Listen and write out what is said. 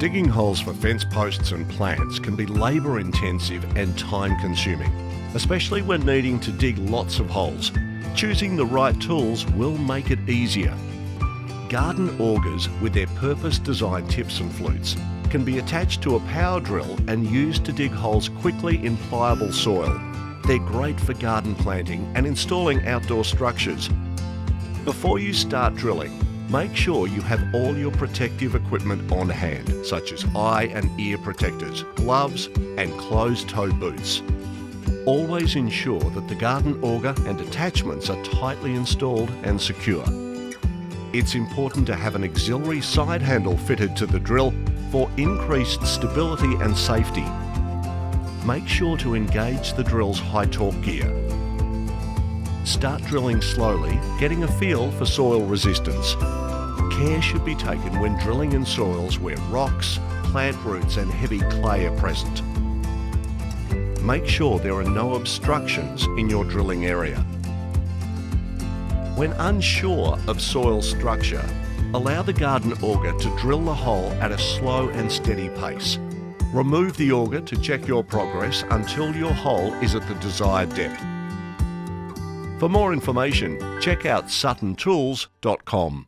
Digging holes for fence posts and plants can be labour intensive and time consuming, especially when needing to dig lots of holes. Choosing the right tools will make it easier. Garden augers with their purpose-designed tips and flutes can be attached to a power drill and used to dig holes quickly in pliable soil. They're great for garden planting and installing outdoor structures. Before you start drilling, make sure you have all your protective equipment on hand, such as eye and ear protectors, gloves and closed-toe boots. Always ensure that the garden auger and attachments are tightly installed and secure. It's important to have an auxiliary side handle fitted to the drill for increased stability and safety. Make sure to engage the drill's high torque gear. Start drilling slowly, getting a feel for soil resistance. Care should be taken when drilling in soils where rocks, plant roots and heavy clay are present. Make sure there are no obstructions in your drilling area. When unsure of soil structure, allow the garden auger to drill the hole at a slow and steady pace. Remove the auger to check your progress until your hole is at the desired depth. For more information, check out suttontools.com.